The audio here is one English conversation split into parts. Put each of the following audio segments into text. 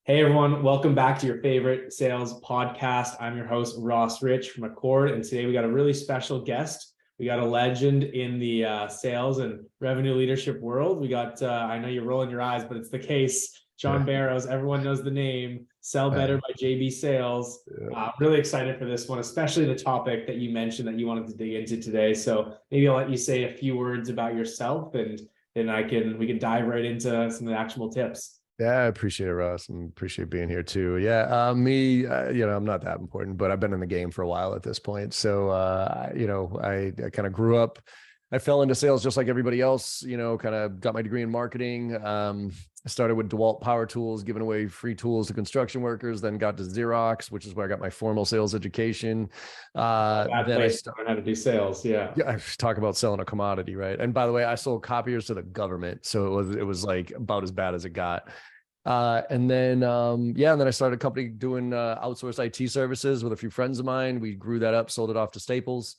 Hey everyone, welcome back to your favorite sales podcast. I'm your host, Ross Rich from Accord, and today we got a really special guest. We got a legend in the sales and revenue leadership world. We got, I know you're rolling your eyes, but it's the case. John Barrows, everyone knows the name, Sell Better by JB Sales. Really excited for this one, especially the topic that you mentioned that you wanted to dig into today. So maybe I'll let you say a few words about yourself, and then we can dive right into some of the actionable tips. Yeah, I appreciate it, Ross, and appreciate being here too. Yeah, I'm not that important, but I've been in the game for a while at this point. So, I kind of grew up. I fell into sales just like everybody else. Kind of got my degree in marketing. I started with DeWalt Power Tools, giving away free tools to construction workers. Then got to Xerox, which is where I got my formal sales education. Then I started how to do sales. Yeah, I talk about selling a commodity, right? And by the way, I sold copiers to the government, so it was like about as bad as it got. And then I started a company doing outsourced IT services with a few friends of mine. We grew that up, sold it off to Staples.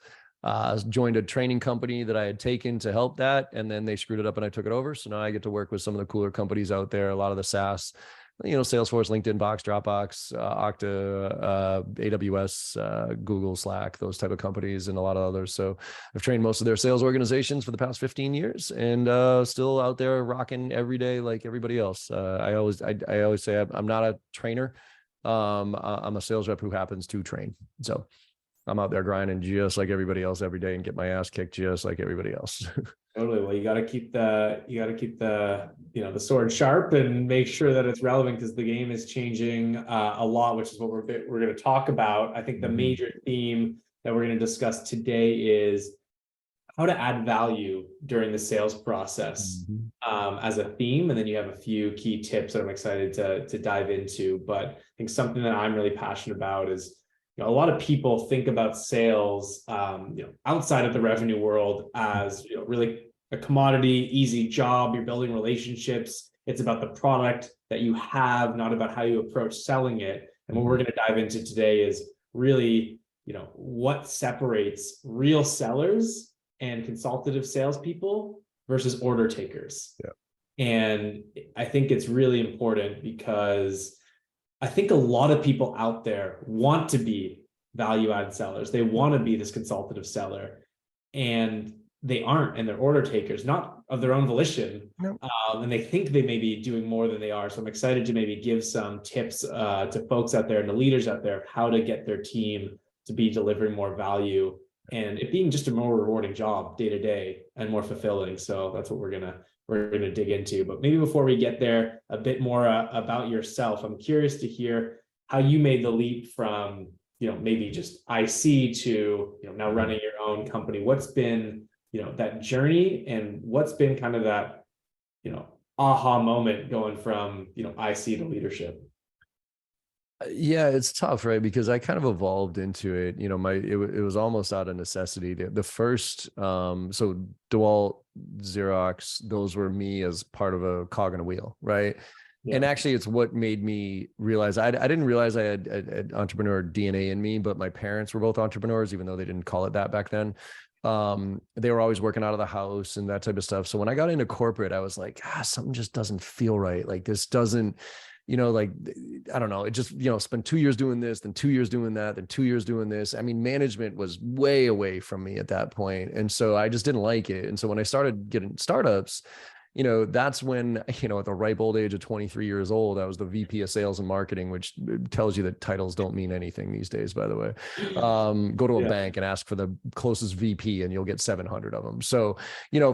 Joined a training company that I had taken to help that, and then they screwed it up and I took it over. So now I get to work with some of the cooler companies out there, a lot of the SaaS, Salesforce, LinkedIn, Box, Dropbox, Okta, AWS, Google, Slack, those type of companies, and a lot of others. So I've trained most of their sales organizations for the past 15 years, and still out there rocking every day like everybody else. I always say I'm not a trainer. I'm a sales rep who happens to train. So I'm out there grinding just like everybody else every day and get my ass kicked just like everybody else. totally. Well, you got to keep the sword sharp and make sure that it's relevant, because the game is changing a lot, which is what we're going to talk about. I think the major theme that we're going to discuss today is how to add value during the sales process as a theme. And then you have a few key tips that I'm excited to dive into. But I think something that I'm really passionate about is, a lot of people think about sales, outside of the revenue world as, really a commodity, easy job. You're building relationships. It's about the product that you have, not about how you approach selling it. And what we're going to dive into today is really, what separates real sellers and consultative salespeople versus order takers. Yeah. And I think it's really important because I think a lot of people out there want to be value-added sellers. They want to be this consultative seller, and they aren't, and they're order takers, not of their own volition. No. And they think they may be doing more than they are. So I'm excited to maybe give some tips to folks out there and the leaders out there of how to get their team to be delivering more value and it being just a more rewarding job day to day and more fulfilling. So that's what we're gonna dig into. But maybe before we get there, a bit more about yourself. I'm curious to hear how you made the leap from, maybe just IC to, now running your own company. What's been, that journey, and what's been kind of that, aha moment going from, IC to leadership? Yeah, it's tough, right? Because I kind of evolved into it. It was almost out of necessity. The first, so DeWalt, Xerox, those were me as part of a cog in a wheel, right? Yeah. And actually, it's what made me realize I didn't realize I had entrepreneur DNA in me, but my parents were both entrepreneurs, even though they didn't call it that back then. They were always working out of the house and that type of stuff. So when I got into corporate, I was like, something just doesn't feel right. Like this doesn't. I don't know. It just, spent 2 years doing this, then 2 years doing that, then 2 years doing this. I mean, management was way away from me at that point. And so I just didn't like it. And so when I started getting startups, that's when, at the ripe old age of 23 years old, I was the VP of sales and marketing, which tells you that titles don't mean anything these days, by the way. Go to a bank and ask for the closest VP and you'll get 700 of them. So,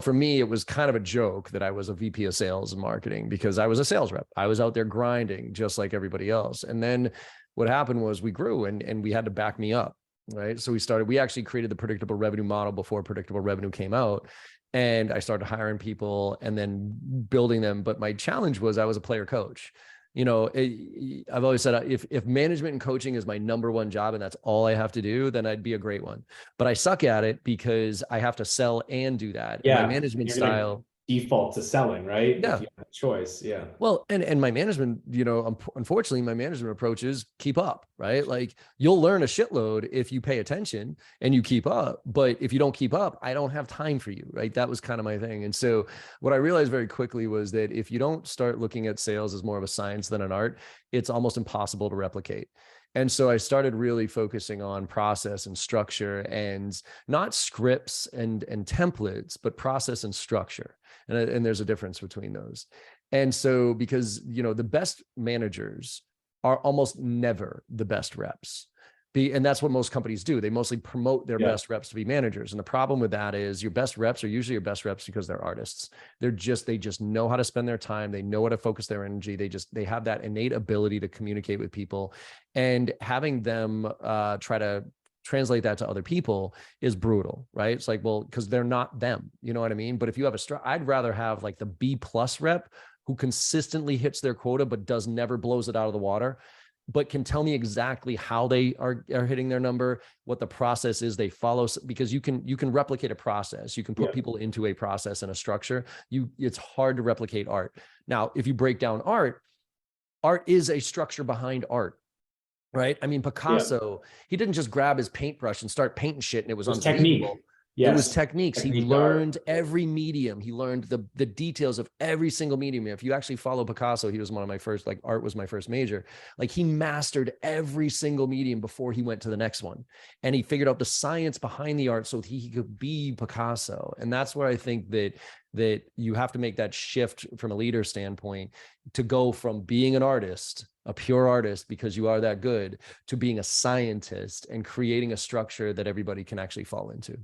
for me, it was kind of a joke that I was a VP of sales and marketing because I was a sales rep. I was out there grinding just like everybody else. And then what happened was we grew and we had to back me up. Right. So we actually created the predictable revenue model before predictable revenue came out. And I started hiring people and then building them. But my challenge was I was a player coach. I've always said if management and coaching is my number one job and that's all I have to do, then I'd be a great one. But I suck at it because I have to sell and do that. Yeah, my management style. default to selling, right? If Yeah. you have a choice. Yeah. Well, and my management, unfortunately, my management approach is keep up, right? Like you'll learn a shitload if you pay attention and you keep up. But if you don't keep up, I don't have time for you, right? That was kind of my thing. And so what I realized very quickly was that if you don't start looking at sales as more of a science than an art, it's almost impossible to replicate. And so I started really focusing on process and structure, and not scripts and templates, but process and structure. And there's a difference between those. And so, because, the best managers are almost never the best reps. And that's what most companies do. They mostly promote their best reps to be managers. And the problem with that is your best reps are usually your best reps because they're artists. They just know how to spend their time. They know how to focus their energy. They have that innate ability to communicate with people, and having them try to translate that to other people is brutal, right? It's like, well, because they're not them, you know what I mean? But if you have I'd rather have like the B+ rep who consistently hits their quota, but never blows it out of the water, but can tell me exactly how they are hitting their number, what the process is they follow, because you can replicate a process. You can put people into a process and a structure. It's hard to replicate art. Now, if you break down art is a structure behind art. Right. I mean, Picasso, he didn't just grab his paintbrush and start painting shit and it was unbelievable. Technique. It was Yes. techniques. He learned every medium. He learned the details of every single medium. If you actually follow Picasso, he was one of my first, like art was my first major. Like he mastered every single medium before he went to the next one. And he figured out the science behind the art so he could be Picasso. And that's where I think that you have to make that shift from a leader standpoint to go from being an artist, a pure artist because you are that good, to being a scientist and creating a structure that everybody can actually fall into.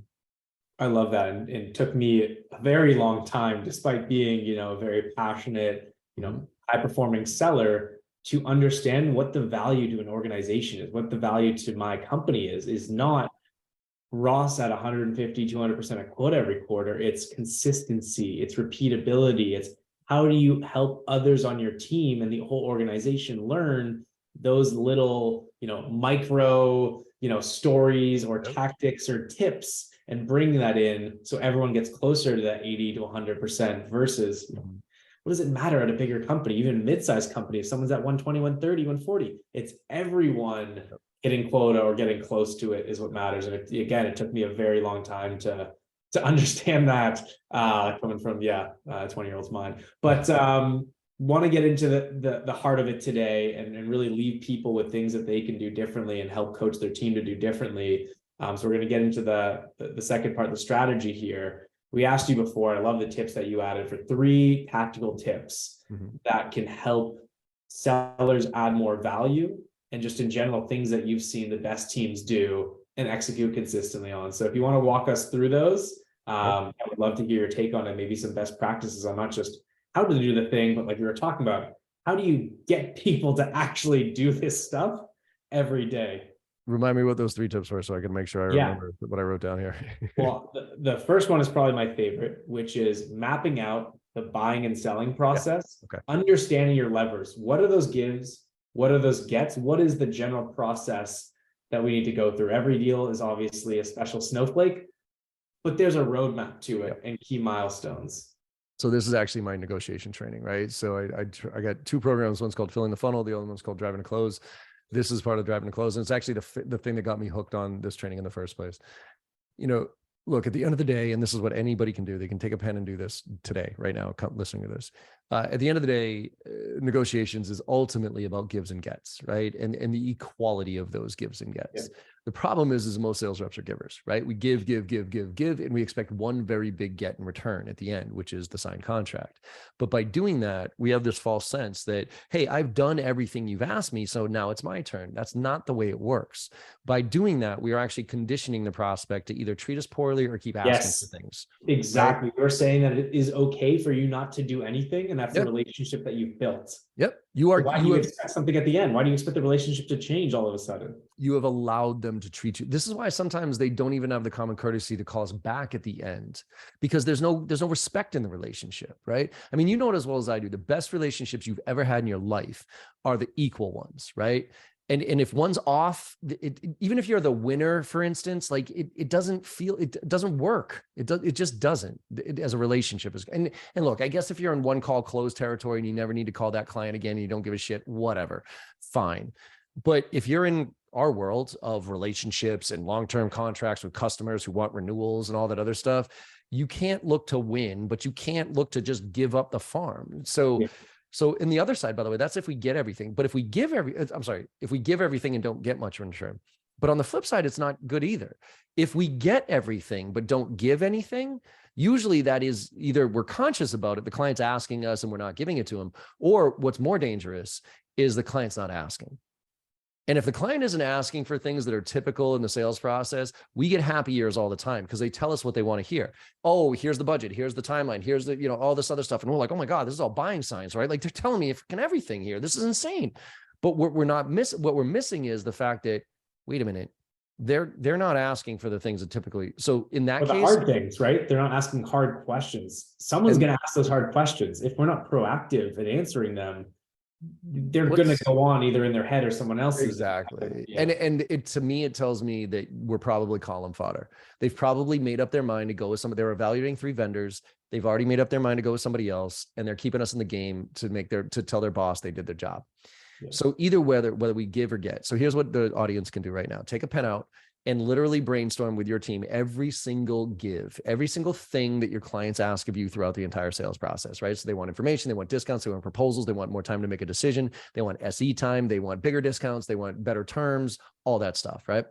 I love that. And it took me a very long time, despite being, a very passionate, high performing seller, to understand what the value to an organization is, what the value to my company is not Ross at 150, 200% of quota every quarter. It's consistency, it's repeatability. It's how do you help others on your team and the whole organization learn those little, micro, stories or tactics or tips, and bring that in so everyone gets closer to that 80 to 100% versus, what does it matter at a bigger company, even mid-sized company, if someone's at 120, 130, 140, it's everyone hitting quota or getting close to it is what matters. And it took me a very long time to understand that, coming from 20-year-old's mind. But want to get into the heart of it today, and really leave people with things that they can do differently and help coach their team to do differently. So we're going to get into the second part, the strategy here. We asked you before, I love the tips that you added, for 3 tactical tips that can help sellers add more value, and just in general, things that you've seen the best teams do and execute consistently on. So if you want to walk us through those, I would love to hear your take on it, maybe some best practices on not just how to do the thing, but like we were talking about, how do you get people to actually do this stuff every day? Remind me what those 3 tips were so I can make sure I remember what I wrote down here. Well, the first one is probably my favorite, which is mapping out the buying and selling process, understanding your levers. What are those gives? What are those gets? What is the general process that we need to go through? Every deal is obviously a special snowflake, but there's a roadmap to it and key milestones. So this is actually my negotiation training, right? So I got 2 programs. One's called Filling the Funnel. The other one's called Driving to Close. This is part of Driving to Close. And it's actually the thing that got me hooked on this training in the first place. Look, at the end of the day, and this is what anybody can do, they can take a pen and do this today, right now, listening to this. At the end of the day, negotiations is ultimately about gives and gets, right? And the equality of those gives and gets. The problem is most sales reps are givers, right? We give, and we expect one very big get in return at the end, which is the signed contract. But by doing that, we have this false sense that, hey, I've done everything you've asked me, so now it's my turn. That's not the way it works. By doing that, we are actually conditioning the prospect to either treat us poorly or keep asking for things. Exactly. Right? You're saying that it is okay for you not to do anything, and that's the relationship that you've built. You are. So why do you expect something at the end? Why do you expect the relationship to change all of a sudden? You have allowed them to treat you. This is why sometimes they don't even have the common courtesy to call us back at the end, because there's no respect in the relationship, right? I mean, you know it as well as I do. The best relationships you've ever had in your life are the equal ones, right? And if one's off, even if you're the winner, for instance, like it doesn't feel, it doesn't work. It just doesn't as a relationship. And look, I guess if you're in one call closed territory and you never need to call that client again, and you don't give a shit, whatever, fine. But if you're in our world of relationships and long-term contracts with customers who want renewals and all that other stuff, you can't look to win, but you can't look to just give up the farm. So, So in the other side, by the way, that's if we get everything. But if we give if we give everything and don't get much in return. But on the flip side, it's not good either. If we get everything but don't give anything, usually that is either we're conscious about it, the client's asking us and we're not giving it to them, or what's more dangerous is the client's not asking. And if the client isn't asking for things that are typical in the sales process, we get happy ears all the time because they tell us what they want to hear. Oh, here's the budget. Here's the timeline. Here's the, all this other stuff. And we're like, oh my God, this is all buying signs, right? Like they're telling me freaking everything here. This is insane. But what we're missing is the fact that, wait a minute, they're not asking for the things that typically, so in that case, the hard things, right? They're not asking hard questions. Someone's going to ask those hard questions. If we're not proactive in answering them, they're going to go on either in their head or someone else's. Exactly. Yeah. And it, to me, it tells me that we're probably column fodder. They've probably made up their mind to go with they're evaluating 3 vendors. They've already made up their mind to go with somebody else, and they're keeping us in the game to tell their boss they did their job. Yeah. So either whether we give or get. So here's what the audience can do right now. Take a pen out and literally brainstorm with your team every single thing that your clients ask of you throughout the entire sales process, right? So they want information, they want discounts, they want proposals, they want more time to make a decision, they want SE time, they want bigger discounts, they want better terms, all that stuff, right?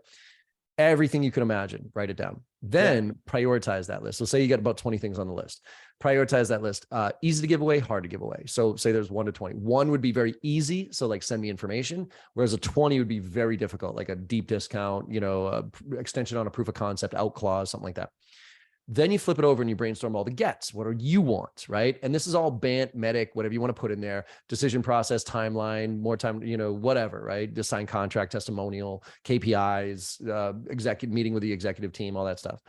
Everything you can imagine, write it down. Then prioritize that list. So say you got about 20 things on the list. Prioritize that list. Easy to give away, hard to give away. So say there's 1 to 20. 1 would be very easy. So like send me information. Whereas a 20 would be very difficult, like a deep discount, extension on a proof of concept, out clause, something like that. Then you flip it over and you brainstorm all the gets. What do you want, right? And this is all BANT, medic, whatever you want to put in there, decision process, timeline, more time, whatever, right? Just sign contract, testimonial, KPIs, executive meeting with the executive team, all that stuff.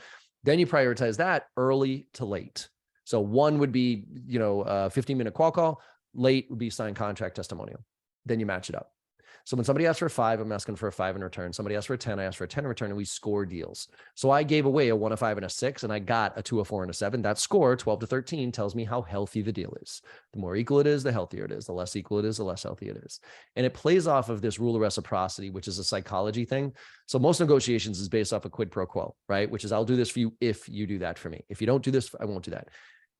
Then you prioritize that early to late. So 1 would be, a 15-minute call. Late would be sign contract, testimonial. Then you match it up. So when somebody asks for a 5, I'm asking for a 5 in return. Somebody asks for a 10, I ask for a 10 in return, and we score deals. So I gave away a 1, a 5, and a 6, and I got a 2, a 4, and a 7. That score, 12 to 13, tells me how healthy the deal is. The more equal it is, the healthier it is. The less equal it is, the less healthy it is. And it plays off of this rule of reciprocity, which is a psychology thing. So most negotiations is based off a quid pro quo, right? Which is I'll do this for you if you do that for me. If you don't do this, I won't do that.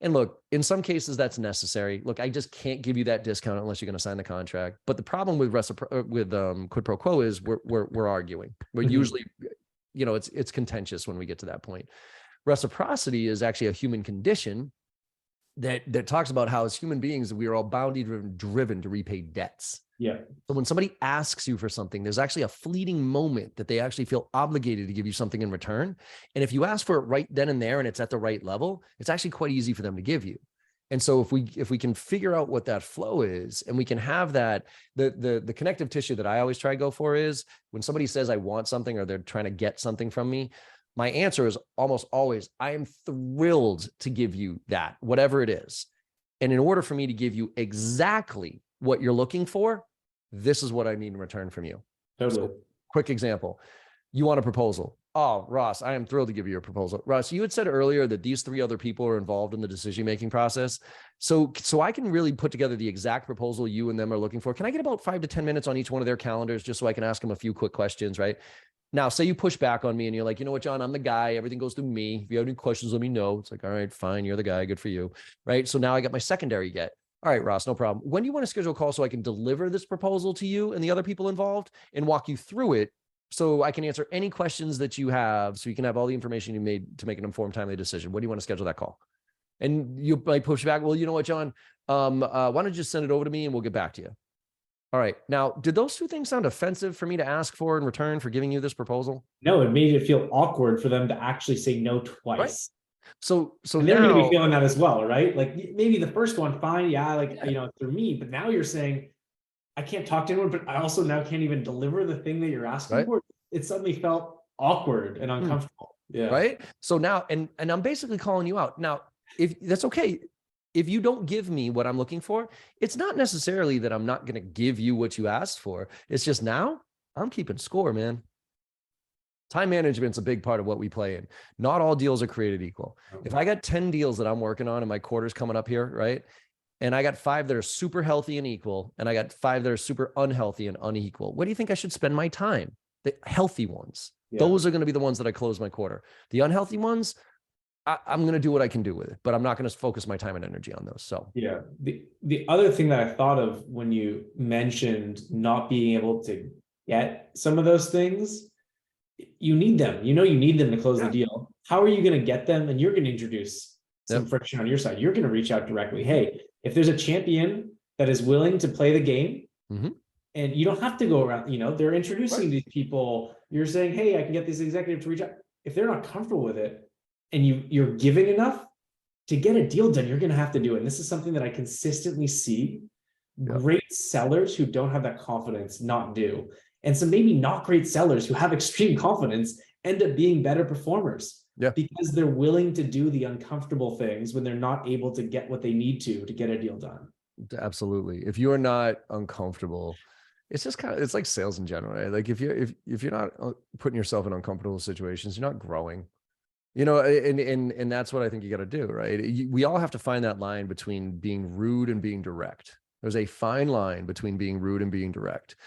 And look, in some cases that's necessary. Look, I just can't give you that discount unless you're going to sign the contract. But the problem with quid pro quo is we're arguing. We're usually, it's contentious when we get to that point. Reciprocity is actually a human condition that talks about how as human beings we are all bounty driven to repay debts. Yeah. So when somebody asks you for something, there's actually a fleeting moment that they actually feel obligated to give you something in return. And if you ask for it right then and there and it's at the right level, it's actually quite easy for them to give you. And so if we can figure out what that flow is, and we can have that, the connective tissue that I always try to go for is when somebody says I want something or they're trying to get something from me, my answer is almost always, I am thrilled to give you that, whatever it is. And in order for me to give you exactly what you're looking for, this is what I need in return from you. Totally. So, quick example. You want a proposal. Oh, Ross, I am thrilled to give you a proposal. Ross, you had said earlier that these 3 other people are involved in the decision-making process. So I can really put together the exact proposal you and them are looking for. Can I get about 5 to 10 minutes on each one of their calendars just so I can ask them a few quick questions, right? Now, say you push back on me and you're like, you know what, John, I'm the guy. Everything goes through me. If you have any questions, let me know. It's like, all right, fine. You're the guy. Good for you. Right. So now I got my secondary get. All right, Ross, no problem. When do you want to schedule a call so I can deliver this proposal to you and the other people involved and walk you through it so I can answer any questions that you have so you can have all the information you made to make an informed, timely decision? When do you want to schedule that call? And you might push back. Well, you know what, John, why don't you just send it over to me and we'll get back to you? All right. Now, did those 2 things sound offensive for me to ask for in return for giving you this proposal? No, it made it feel awkward for them to actually say no twice. Right. So and they're going to be feeling that as well, right? Like maybe the first one, fine. Yeah. Like, through me, but now you're saying I can't talk to anyone, but I also now can't even deliver the thing that you're asking for. It suddenly felt awkward and uncomfortable. Yeah. Right. So now, and I'm basically calling you out now. If that's okay, if you don't give me what I'm looking for, it's not necessarily that I'm not going to give you what you asked for. It's just now I'm keeping score, man. Time management's a big part of what we play in. Not all deals are created equal. If I got 10 deals that I'm working on and my quarter's coming up here, right? And I got 5 that are super healthy and equal, and I got 5 that are super unhealthy and unequal, what do you think I should spend my time? The healthy ones. Yeah. Those are going to be the ones that I close my quarter. The unhealthy ones, I'm going to do what I can do with it, but I'm not going to focus my time and energy on those. So yeah, the other thing that I thought of when you mentioned not being able to get some of those things, you need them. You need them to close the deal. How are you going to get them? And you're going to introduce some friction on your side. You're going to reach out directly. Hey, if there's a champion that is willing to play the game, and you don't have to go around, they're introducing these people. You're saying, hey, I can get this executive to reach out. If they're not comfortable with it, and you're giving enough to get a deal done, you're going to have to do it. And this is something that I consistently see great sellers who don't have that confidence not do. And some maybe not great sellers who have extreme confidence end up being better performers because they're willing to do the uncomfortable things when they're not able to get what they need to get a deal done. Absolutely. If you are not uncomfortable, it's just it's like sales in general, right? Like if you're not putting yourself in uncomfortable situations, you're not growing. And that's what I think you got to do, right? We all have to find that line between being rude and being direct. There's a fine line between being rude and being direct.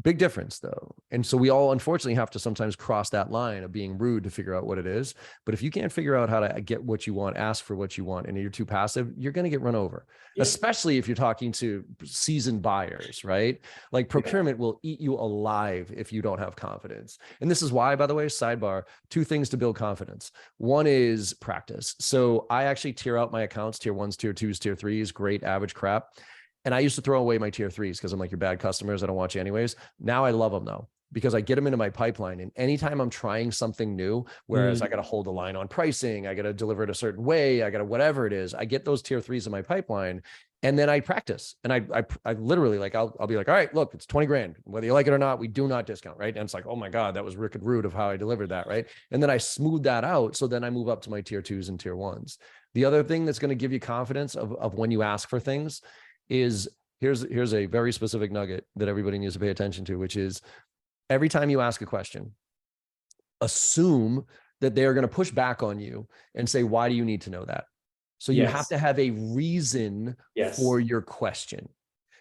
Big difference though. And so we all unfortunately have to sometimes cross that line of being rude to figure out what it is. But if you can't figure out how to get what you want, ask for what you want, and you're too passive, you're going to get run over, especially if you're talking to seasoned buyers, right? Like procurement will eat you alive if you don't have confidence. And this is why, by the way, sidebar, 2 things to build confidence. One is practice. So I actually tier out my accounts, tier 1s, tier 2s, tier 3s, great, average, crap. And I used to throw away my tier 3s because I'm like, you're bad customers. I don't want you anyways. Now I love them though, because I get them into my pipeline. And anytime I'm trying something new, whereas I got to hold the line on pricing, I got to deliver it a certain way, I got to whatever it is, I get those tier 3s in my pipeline. And then I practice. And I literally like, I'll be like, all right, look, it's 20 grand, whether you like it or not, we do not discount. Right. And it's like, oh my God, that was wicked rude of how I delivered that. Right. And then I smooth that out. So then I move up to my tier 2s and tier 1s. The other thing that's going to give you confidence of when you ask for things is here's a very specific nugget that everybody needs to pay attention to, which is every time you ask a question, assume that they're going to push back on you and say, why do you need to know that? So you have to have a reason for your question.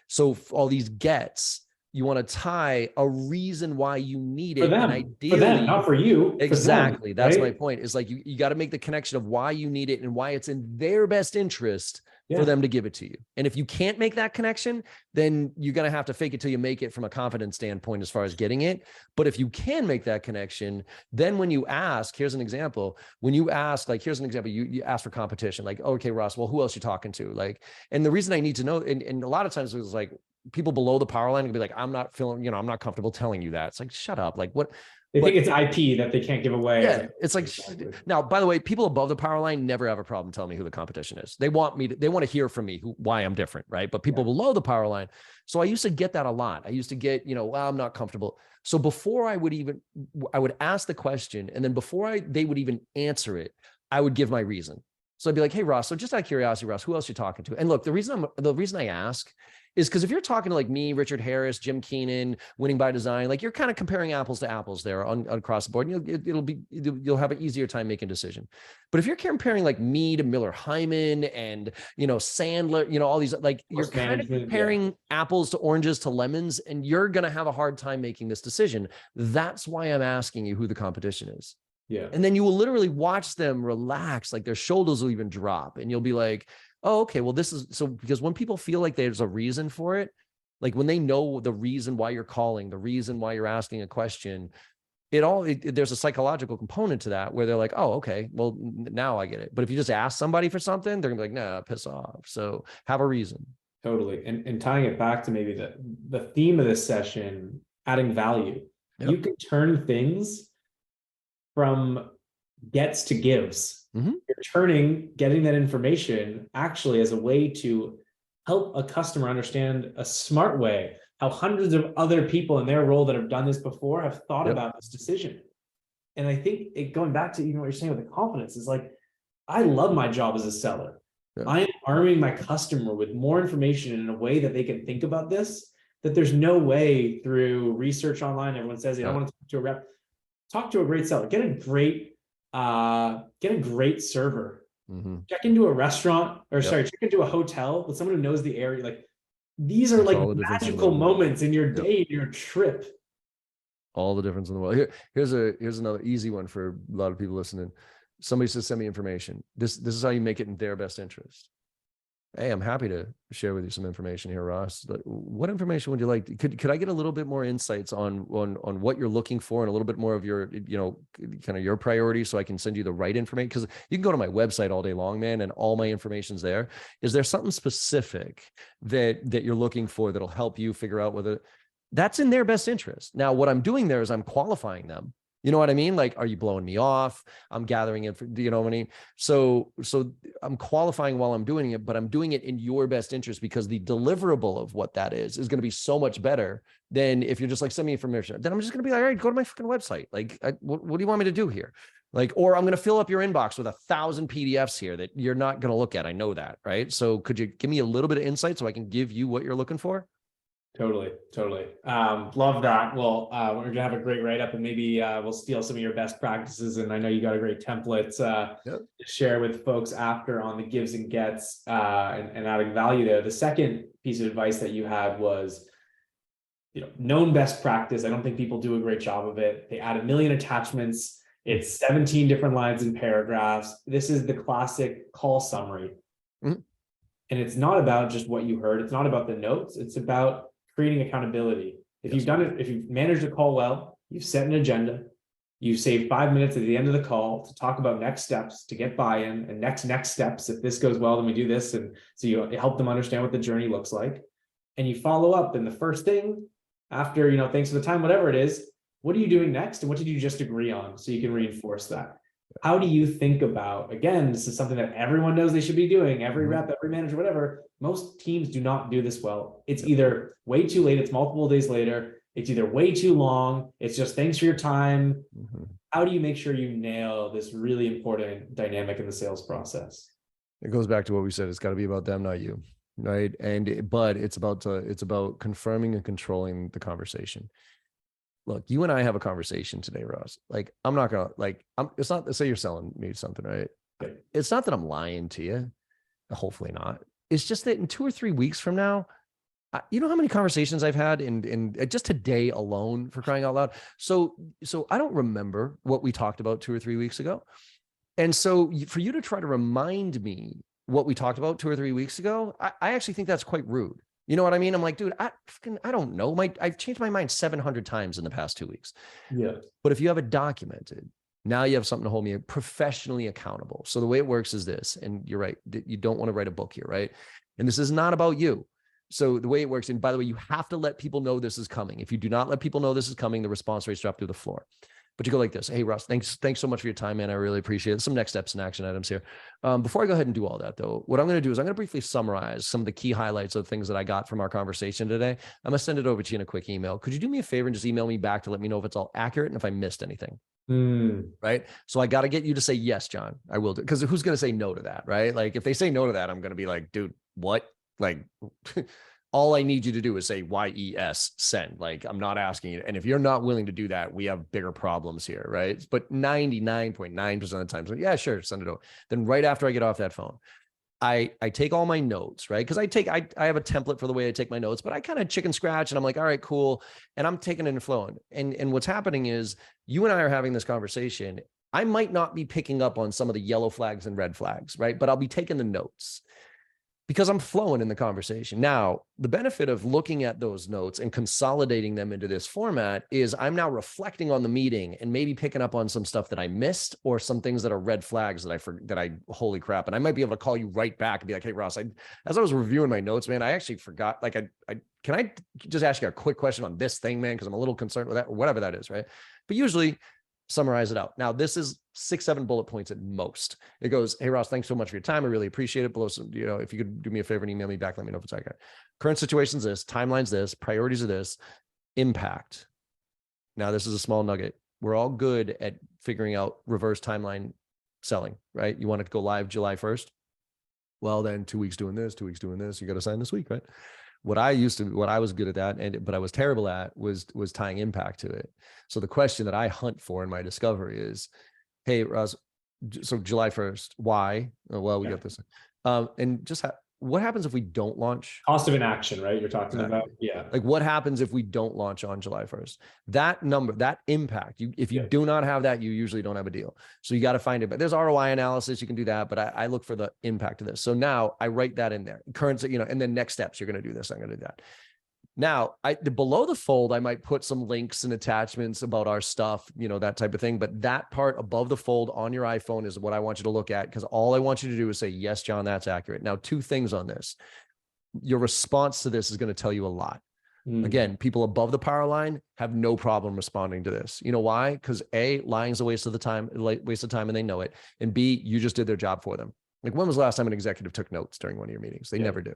So all these gets, you want to tie a reason why you need it. For them, and ideally, not for you. Exactly. For them, that's my point. Is like, you got to make the connection of why you need it and why it's in their best interest for them to give it to you. And if you can't make that connection, then you're going to have to fake it till you make it from a confidence standpoint as far as getting it. But if you can make that connection, then when you ask, here's an example. When you ask, like, here's an example, you ask for competition, like, okay, Ross, well, who else you talking to? Like, and the reason I need to know, and a lot of times it was like people below the power line can be like, I'm not comfortable telling you that. It's like, shut up. Like what? They think it's IP that they can't give away. Yeah, it's like, now, by the way, people above the power line never have a problem telling me who the competition is. They want to hear from me why I'm different, right? But people below the power line. So I used to get that a lot. I used to get, well, I'm not comfortable. So before I would ask the question, and then before they would even answer it, I would give my reason. So I'd be like, hey, Ross, so just out of curiosity, Ross, who else you talking to? And look, the reason I ask is because if you're talking to like me, Richard Harris, Jim Keenan, Winning by Design, like you're kind of comparing apples to apples there across the board. And you'll have an easier time making a decision. But if you're comparing like me to Miller Hyman and, Sandler, all these, like you're kind of comparing apples to oranges to lemons, and you're going to have a hard time making this decision. That's why I'm asking you who the competition is. Yeah. And then you will literally watch them relax, like their shoulders will even drop, and you'll be like, oh, okay, well, this is so, because when people feel like there's a reason for it, like when they know the reason why you're calling, the reason why you're asking a question, there's a psychological component to that where they're like, oh, okay, well, now I get it. But if you just ask somebody for something, they're gonna be like, nah, piss off. So have a reason. Totally. And tying it back to maybe the theme of this session, adding value. You can turn things from gets to gives. You're getting that information actually as a way to help a customer understand a smart way how hundreds of other people in their role that have done this before have thought about this decision. And I think going back to even what you're saying with the confidence is like, I love my job as a seller. I am arming my customer with more information in a way that they can think about this that there's no way through research online, everyone says they don't want to talk to a rep. Talk to a great seller. Get a great server. Check into a restaurant, or sorry, check into a hotel with someone who knows the area. Like, these are like magical moments in your day, your trip. All the difference in the world. Here's another easy one for a lot of people listening. Somebody says, send me information. This is how you make it in their best interest. Hey, I'm happy to share with you some information here, Ross. What information would you like? Could I get a little bit more insights on what you're looking for and a little bit more of your, kind of your priorities, so I can send you the right information? Because you can go to my website all day long, man, and all my information's there. Is there something specific that you're looking for that'll help you figure out whether that's in their best interest? Now, what I'm doing there is I'm qualifying them. You know what I mean? Like, are you blowing me off? I'm gathering it. You know what I mean? So I'm qualifying while I'm doing it, but I'm doing it in your best interest, because the deliverable of what that is going to be so much better than if you're just like, send me information. Then I'm just going to be like, all right, go to my fucking website. Like, what do you want me to do here? Like, or I'm going to fill up your inbox with 1,000 PDFs here that you're not going to look at. I know that, right? So could you give me a little bit of insight so I can give you what you're looking for? Totally. Love that. Well, we're gonna have a great write-up, and maybe we'll steal some of your best practices. And I know you got a great template to share with folks after on the gives and gets, and adding value there. The second piece of advice that you had was, known best practice. I don't think people do a great job of it. They add 1 million attachments. It's 17 different lines and paragraphs. This is the classic call summary. And it's not about just what you heard. It's not about the notes. It's about creating accountability. If you've done it, if you've managed a call well, you've set an agenda, you've saved 5 minutes at the end of the call to talk about next steps, to get buy-in, and next steps. If this goes well, then we do this. And so you help them understand what the journey looks like. And you follow up. And the first thing after, thanks for the time, whatever it is, what are you doing next? And what did you just agree on? So you can reinforce that. How do you think about, again, this is something that everyone knows they should be doing, every rep, every manager, whatever. Most teams do not do this well. It's either way too late, it's multiple days later, it's either way too long, it's just thanks for your time. How do you make sure you nail this really important dynamic in the sales process? It goes back to what we said. It's got to be about them, not you, right? But it's about confirming and controlling the conversation. Look, you and I have a conversation today, Ross. Like, I'm not gonna it's not to say you're selling me something, right? It's not that I'm lying to you. Hopefully not. It's just that in 2 or 3 weeks from now, you know how many conversations I've had in just today alone, for crying out loud. So I don't remember what we talked about 2 or 3 weeks ago. And so for you to try to remind me what we talked about 2 or 3 weeks ago, I actually think that's quite rude. You know what I mean? I'm like, dude, I don't know. I've changed my mind 700 times in the past 2 weeks. Yeah. But if you have it documented, now you have something to hold me professionally accountable. So the way it works is this, and you're right, you don't want to write a book here, right? And this is not about you. So the way it works, and by the way, you have to let people know this is coming. If you do not let people know this is coming, the response rates drop through the floor. But you go like this. Hey, Ross, thanks so much for your time, man. I really appreciate it. Some next steps and action items here. Before I go ahead and do all that, though, what I'm going to do is I'm going to briefly summarize some of the key highlights of things that I got from our conversation today. I'm going to send it over to you in a quick email. Could you do me a favor and just email me back to let me know if it's all accurate and if I missed anything? Right? So I got to get you to say, yes, John, I will do. Because who's going to say no to that, right? Like, if they say no to that, I'm going to be like, dude, what? Like, all I need you to do is say YES, send. Like, I'm not asking you. And if you're not willing to do that, we have bigger problems here, right? But 99.9% of the time, so yeah, sure, send it over. Then right after I get off that phone, I take all my notes, right? Because I have a template for the way I take my notes, but I kind of chicken scratch and I'm like, all right, cool. And I'm taking it and flowing. And what's happening is you and I are having this conversation. I might not be picking up on some of the yellow flags and red flags, right? But I'll be taking the notes, because I'm flowing in the conversation. Now, the benefit of looking at those notes and consolidating them into this format is I'm now reflecting on the meeting and maybe picking up on some stuff that I missed or some things that are red flags that I holy crap. And I might be able to call you right back and be like, hey, Ross, as I was reviewing my notes, man, I actually forgot, like, can I just ask you a quick question on this thing, man? Because I'm a little concerned with that, or whatever that is, right? But usually summarize it out. Now, this is 6-7 bullet points at most. It goes, hey, Ross, thanks so much for your time. I really appreciate it. Below some, if you could do me a favor and email me back, let me know if it's okay. Current situation's this, timeline's this, priorities are this, impact. Now, this is a small nugget. We're all good at figuring out reverse timeline selling, right? You want it to go live July 1st? Well, then 2 weeks doing this, 2 weeks doing this. You got to sign this week, right? What I was good at that, but I was terrible at was tying impact to it. So the question that I hunt for in my discovery is, hey, Russ, so July 1st, why? Oh, well, we got this. And just what happens if we don't launch? Cost of inaction, right? You're talking about, Exactly. yeah. Like what happens if we don't launch on July 1st? That number, that impact, if you do not have that, you usually don't have a deal. So you got to find it. But there's ROI analysis, you can do that. But I look for the impact of this. So now I write that in there. Current, and then next steps, you're going to do this, I'm going to do that. Now, below the fold, I might put some links and attachments about our stuff, that type of thing. But that part above the fold on your iPhone is what I want you to look at, because all I want you to do is say, yes, John, that's accurate. Now, 2 things on this. Your response to this is going to tell you a lot. Again, people above the power line have no problem responding to this. You know why? Because A, lying is a waste of time, and they know it. And B, you just did their job for them. Like, when was the last time an executive took notes during one of your meetings? They never do.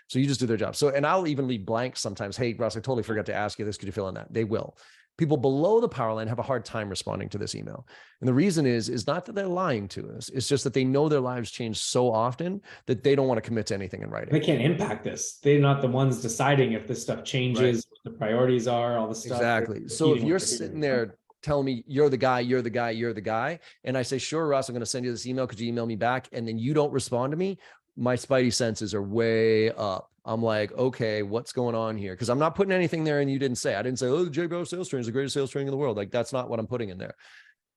So you just do their job. So, and I'll even leave blanks sometimes. Hey, Russ, I totally forgot to ask you this. Could you fill in that? They will. People below the power line have a hard time responding to this email. And the reason is not that they're lying to us. It's just that they know their lives change so often that they don't want to commit to anything in writing. They can't impact this. They're not the ones deciding if this stuff changes, what the priorities are, all the stuff. Exactly. So if you're sitting there telling me you're the guy, and I say, sure, Russ, I'm going to send you this email. Could you email me back? And then you don't respond to me, my spidey senses are way up. I'm like, okay, what's going on here? Because I'm not putting anything there and you didn't say. I didn't say, oh, the John Barrows sales training is the greatest sales training in the world. Like, that's not what I'm putting in there.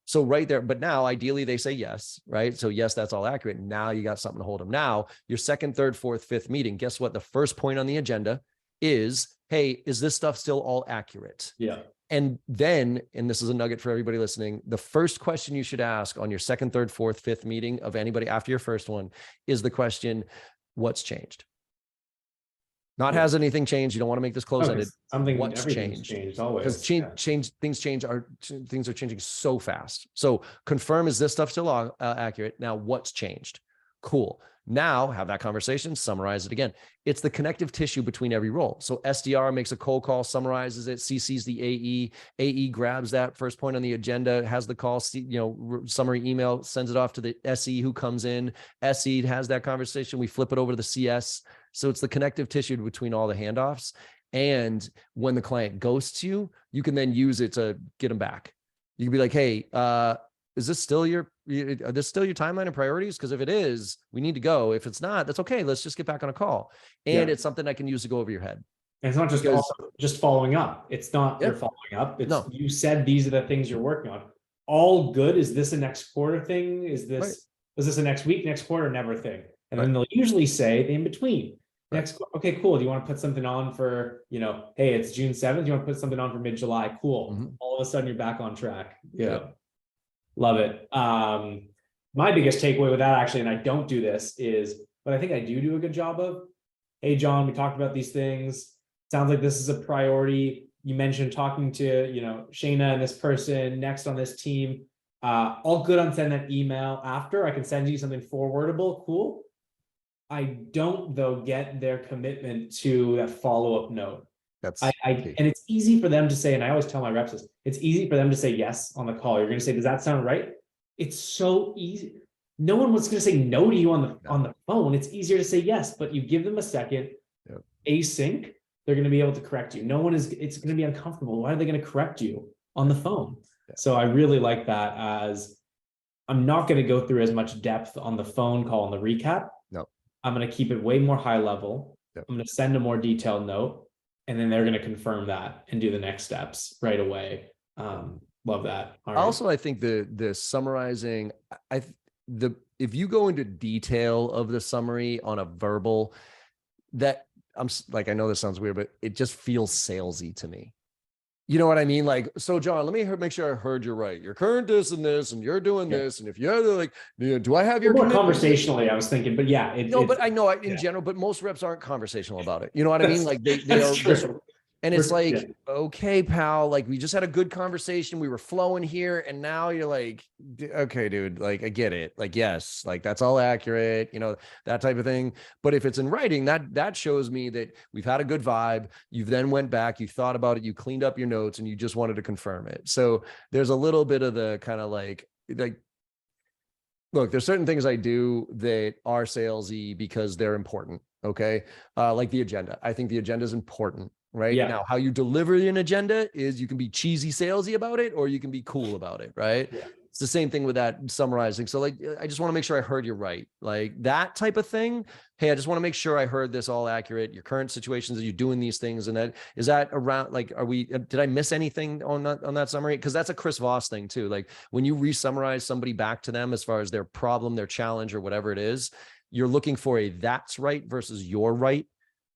So right there, but now ideally they say yes, right? So yes, that's all accurate. Now you got something to hold them. Now your second, third, fourth, fifth meeting, guess what? The first point on the agenda is, hey, is this stuff still all accurate? Yeah. And then, and this is a nugget for everybody listening, the first question you should ask on your second, third, fourth, fifth meeting of anybody after your first one is the question, what's changed? Not has anything changed. You don't want to make this close-ended. What's changed always. Because things are changing so fast. So confirm, is this stuff still accurate? Now, what's changed? Cool. Now have that conversation, summarize it again. It's the connective tissue between every role. So SDR makes a cold call, summarizes it, CCs the AE. AE grabs that first point on the agenda, has the call, summary email, sends it off to the SE who comes in. SE has that conversation. We flip it over to the CS. So it's the connective tissue between all the handoffs. And when the client ghosts you, you can then use it to get them back. You can be like, hey, is this still your timeline and priorities? Because if it is, we need to go. If it's not, that's okay. Let's just get back on a call. And it's something I can use to go over your head. And it's not just following up. It's not you're following up. It's you said these are the things you're working on. All good. Is this a next quarter thing? Is this a next week, next quarter, never thing? And then they'll usually say the in between. Okay, cool. Do you want to put something on for, hey, it's June 7th. You want to put something on for mid-July? Cool. All of a sudden you're back on track. Yeah. Love it. My biggest takeaway with that, actually, and I don't do this, is, but I think I do a good job of, hey, John, we talked about these things. Sounds like this is a priority. You mentioned talking to, Shayna and this person next on this team. All good on sending that email after. I can send you something forwardable. Cool. I don't, though, get their commitment to that follow-up note. And it's easy for them to say, and I always tell my reps this, it's easy for them to say yes on the call. You're going to say, does that sound right? It's so easy. No one was going to say no to you on the phone. It's easier to say yes, but you give them a second, async, they're going to be able to correct you. It's going to be uncomfortable. Why are they going to correct you on the phone? So I really like that, as I'm not going to go through as much depth on the phone call and the recap. No. I'm going to keep it way more high level. I'm going to send a more detailed note, and then they're going to confirm that and do the next steps right away. Love that. All right. Also, I think the summarizing, if you go into detail of the summary on a verbal, that I know this sounds weird, but it just feels salesy to me. You know what I mean? Like, so John, let me make sure I heard you right. You're current this and this, and you're doing this. And if you're like, do I have your more conversationally? I was thinking, but yeah. But I know in general, but most reps aren't conversational about it. You know what I mean? Like they are just, and it's like, okay, pal, like we just had a good conversation. We were flowing here. And now you're like, okay, dude, like I get it. Like, yes, like that's all accurate, that type of thing. But if it's in writing, that shows me that we've had a good vibe. You've then went back, you thought about it, you cleaned up your notes, and you just wanted to confirm it. So there's a little bit of the kind of like, look, there's certain things I do that are salesy because they're important. Okay. Like the agenda. I think the agenda is important, right? Yeah. Now, how you deliver an agenda is you can be cheesy salesy about it, or you can be cool about it, right? Yeah. It's the same thing with that summarizing. So like, I just want to make sure I heard you right. Like that type of thing. Hey, I just want to make sure I heard this all accurate. Your current situations, are you doing these things? And that, is that around, like, did I miss anything on that summary? Cause that's a Chris Voss thing too. Like when you re-summarize somebody back to them as far as their problem, their challenge, or whatever it is, you're looking for a that's right versus you're right.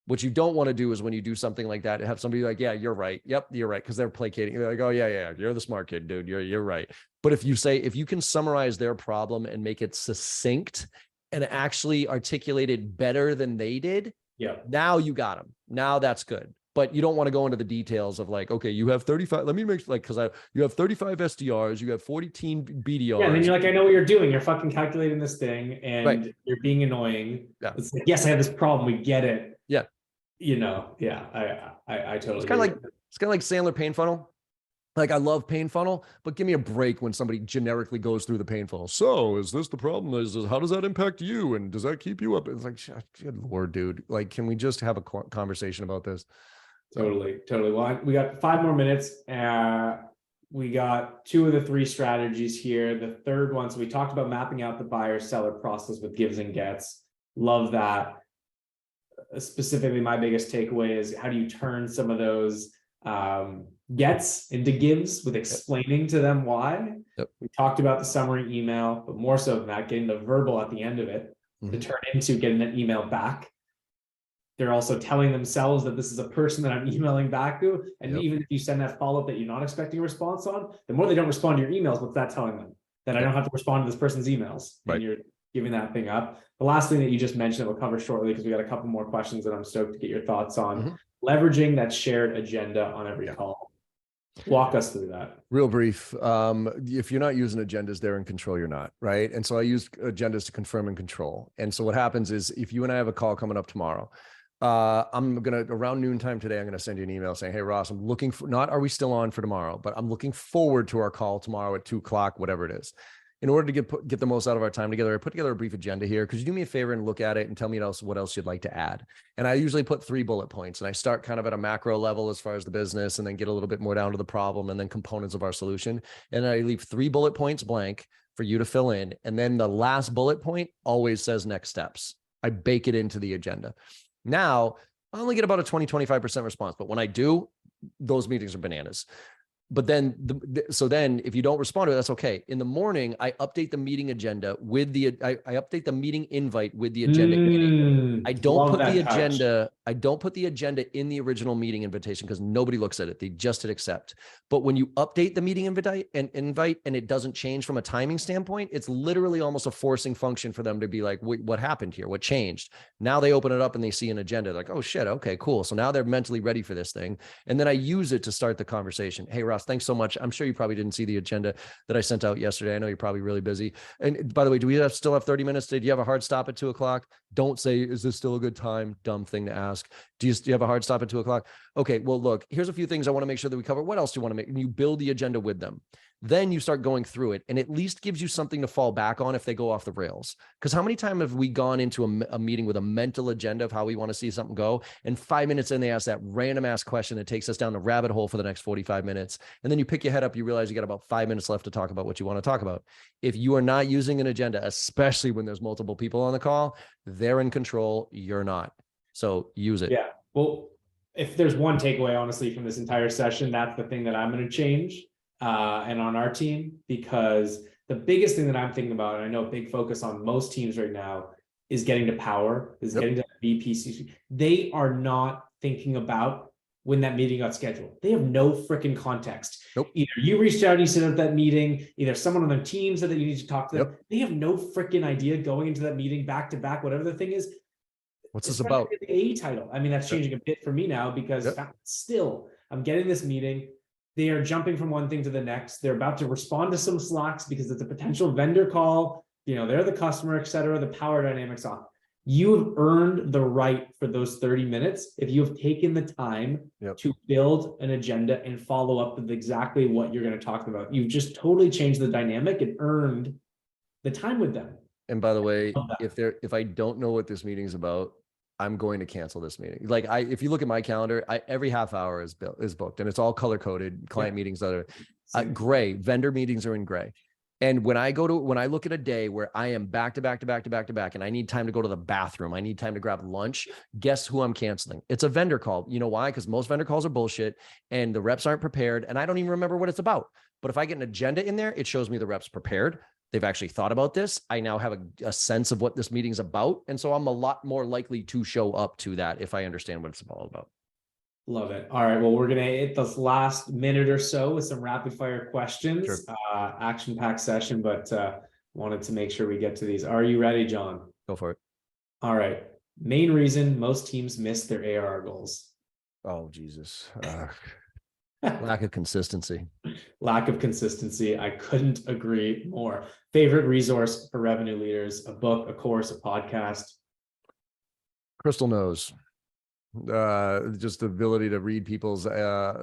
What you don't want to do is when you do something like that, have somebody like, yeah, you're right. Yep, you're right. Because they're placating. You're like, oh, yeah, you're the smart kid, dude. You're right. But if you can summarize their problem and make it succinct and actually articulate it better than they did, Yeah. now you got them. Now that's good. But you don't want to go into the details of like, okay, you have 35. Let me make like, because you have 35 SDRs, you have 40 team BDRs. Yeah, and then you're like, I know what you're doing. You're fucking calculating this thing, and right. you're being annoying. Yeah. It's like, yes, I have this problem. We get it. Yeah. Yeah, I totally. It's kind of like Sandler pain funnel. Like I love pain funnel, but give me a break when somebody generically goes through the pain funnel. So is this the problem? Is how does that impact you? And does that keep you up? It's like, good Lord, dude. Like, can we just have a conversation about this? Totally. Well, we got 5 more minutes. We got 2 of the 3 strategies here. The third one, so we talked about mapping out the buyer seller process with gives and gets. Love that. Specifically, my biggest takeaway is how do you turn some of those gets into gives with explaining to them why. Yep. We talked about the summary email, but more so than that, getting the verbal at the end of it to turn into getting an email back. They're also telling themselves that this is a person that I'm emailing back to. And even if you send that follow-up that you're not expecting a response on, the more they don't respond to your emails, what's that telling them? That I don't have to respond to this person's emails. Right. And you're giving that thing up. The last thing that you just mentioned, we'll cover shortly because we got a couple more questions that I'm stoked to get your thoughts on. Leveraging that shared agenda on every call. Walk us through that. Real brief. If you're not using agendas, they're in control, you're not, right? And so I use agendas to confirm and control. And so what happens is if you and I have a call coming up tomorrow, I'm going to, around noontime today, I'm going to send you an email saying, hey, Ross, I'm looking for, not are we still on for tomorrow, but I'm looking forward to our call tomorrow at 2:00, whatever it is. In order to get the most out of our time together, I put together a brief agenda here. Could you do me a favor and look at it and tell me what else you'd like to add? And I usually put 3 bullet points, and I start kind of at a macro level as far as the business, and then get a little bit more down to the problem and then components of our solution. And I leave 3 bullet points blank for you to fill in. And then the last bullet point always says next steps. I bake it into the agenda. Now, I only get about a 20-25% response, but when I do, those meetings are bananas. But then, so then if you don't respond to it, that's okay. In the morning, I update the meeting agenda with I update the meeting invite with the agenda. I don't put the agenda. I don't put the agenda in the original meeting invitation because nobody looks at it. They just hit accept. But when you update the meeting invite and it doesn't change from a timing standpoint, it's literally almost a forcing function for them to be like, what happened here? What changed? Now they open it up and they see an agenda. They're like, oh shit. Okay, cool. So now they're mentally ready for this thing. And then I use it to start the conversation. Hey, Ross, thanks so much. I'm sure you probably didn't see the agenda that I sent out yesterday. I know you're probably really busy. And by the way, do we still have 30 minutes? Did you have a hard stop at 2:00? Don't say, is this still a good time? Dumb thing to ask. Do you have a hard stop at 2:00? Okay, well, look, here's a few things I want to make sure that we cover. What else do you want to make? And you build the agenda with them. Then you start going through it and at least gives you something to fall back on if they go off the rails. Because how many times have we gone into a meeting with a mental agenda of how we want to see something go? And 5 minutes in, they ask that random ass question that takes us down the rabbit hole for the next 45 minutes. And then you pick your head up, you realize you got about 5 minutes left to talk about what you want to talk about. If you are not using an agenda, especially when there's multiple people on the call, they're in control, you're not. So use it. Yeah. Well, if there's one takeaway, honestly, from this entire session, that's the thing that I'm going to change. And on our team, because the biggest thing that I'm thinking about, and I know a big focus on most teams right now, is getting to power, is getting to VPC. They are not thinking about when that meeting got scheduled. They have no freaking context. Either you reached out and you set up that meeting, either someone on their team said that you need to talk to them. They have no freaking idea going into that meeting back to back, whatever the thing is. What's this about? The A title. I mean, that's changing a bit for me now because still I'm getting this meeting. They are jumping from one thing to the next. They're about to respond to some Slacks because it's a potential vendor call. You know, they're the customer, et cetera. The power dynamics off. You have earned the right for those 30 minutes if you have taken the time to build an agenda and follow up with exactly what you're going to talk about. You've just totally changed the dynamic and earned the time with them. And by the way, if I don't know what this meeting is about, I'm going to cancel this meeting. Like if you look at my calendar, every half hour is booked, and it's all color coded. Client meetings that are gray. Vendor meetings are in gray. And when I look at a day where I am back to back to back to back to back, and I need time to go to the bathroom, I need time to grab lunch, guess who I'm canceling? It's a vendor call. You know why? Because most vendor calls are bullshit and the reps aren't prepared, and I don't even remember what it's about. But if I get an agenda in there, it shows me the reps prepared. They've actually thought about this. I now have a sense of what this meeting's about. And so I'm a lot more likely to show up to that if I understand what it's all about. Love it. All right. Well, we're going to hit this last minute or so with some rapid fire questions. Sure. Action-packed session, but wanted to make sure we get to these. Are you ready, John? Go for it. All right. Main reason most teams miss their ARR goals. Oh, Jesus. Lack of consistency. Lack of consistency. I couldn't agree more. Favorite resource for revenue leaders: a book, a course, a podcast? Crystal knows. Just the ability to read people's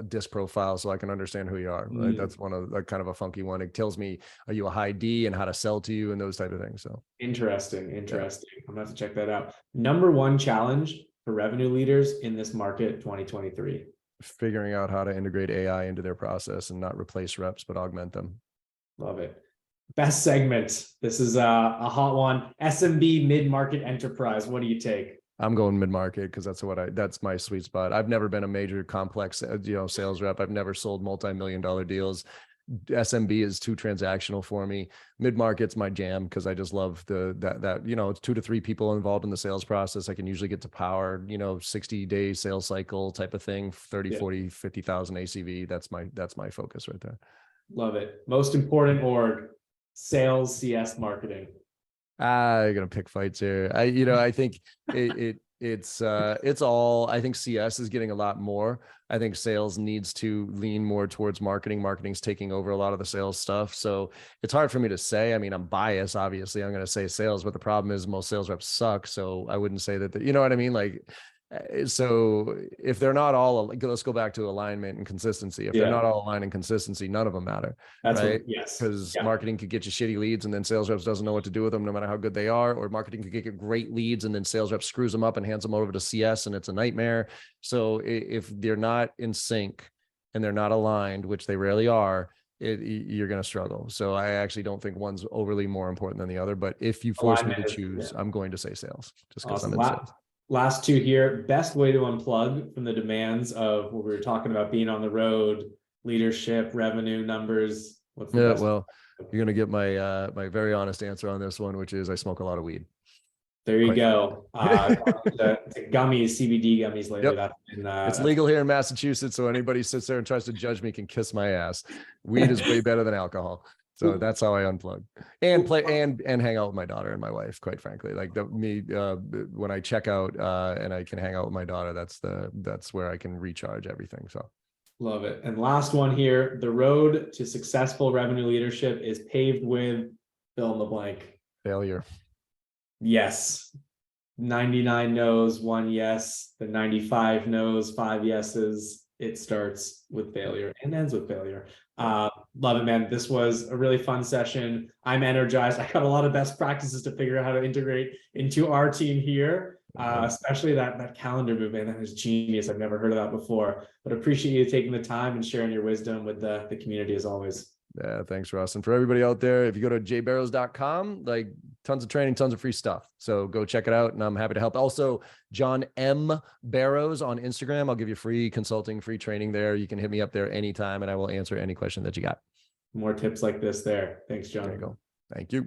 disc profile so I can understand who you are. Right. That's one of like kind of a funky one. It tells me, are you a high D and how to sell to you and those type of things. So interesting. I'm gonna have to check that out. Number one challenge for revenue leaders in this market 2023. Figuring out how to integrate AI into their process and not replace reps, but augment them. Love it. Best segment. This is a hot one. SMB, mid-market, enterprise. What do you take? I'm going mid-market because that's my sweet spot. I've never been a major complex, sales rep. I've never sold multi-million-dollar deals. SMB is too transactional for me. Mid-market's my jam because I just love that it's 2 to 3 people involved in the sales process. I can usually get to power, 60-day sales cycle type of thing, 30, 40, 50,000 ACV. That's my focus right there. Love it. Most important org: sales, CS, marketing. You're gonna pick fights here. I think it's all. I think CS is getting a lot more. I think sales needs to lean more towards marketing. Marketing's taking over a lot of the sales stuff. So it's hard for me to say. I mean, I'm biased, obviously. I'm going to say sales, but the problem is most sales reps suck. So I wouldn't say that, you know what I mean? Like, so if they're not all, let's go back to alignment and consistency. If they're not all aligned in consistency, none of them matter. That's right. Yes. Because marketing could get you shitty leads and then sales reps doesn't know what to do with them no matter how good they are, or marketing could get great leads and then sales rep screws them up and hands them over to CS and it's a nightmare. So if they're not in sync and they're not aligned, which they rarely are, you're going to struggle. So I actually don't think one's overly more important than the other, but if you force me to choose, I'm going to say sales just because I'm in sales. Last two here. Best way to unplug from the demands of what we were talking about, being on the road, leadership, revenue, numbers. What's the best? Well, you're gonna get my my very honest answer on this one, which is I smoke a lot of weed. There you go. The gummies, CBD gummies later. Yep. It's legal here in Massachusetts, so anybody sits there and tries to judge me can kiss my ass. Weed is way better than alcohol. So that's how I unplug and play and hang out with my daughter and my wife, quite frankly. Like when I check out and I can hang out with my daughter, that's where I can recharge everything. So love it. And last one here: the road to successful revenue leadership is paved with fill in the blank. Failure. Yes. 99 no's, 1 yes. The 95 no's, 5 yeses. It starts with failure and ends with failure. Love it, man. This was a really fun session. I'm energized. I got a lot of best practices to figure out how to integrate into our team here, especially that calendar movement. That is genius. I've never heard of that before, but appreciate you taking the time and sharing your wisdom with the community as always. Yeah, thanks, Russ. And for everybody out there, if you go to jbarrows.com, like tons of training, tons of free stuff. So go check it out and I'm happy to help. Also, John M. Barrows on Instagram. I'll give you free consulting, free training there. You can hit me up there anytime and I will answer any question that you got. More tips like this there. Thanks, John. There you go. Thank you.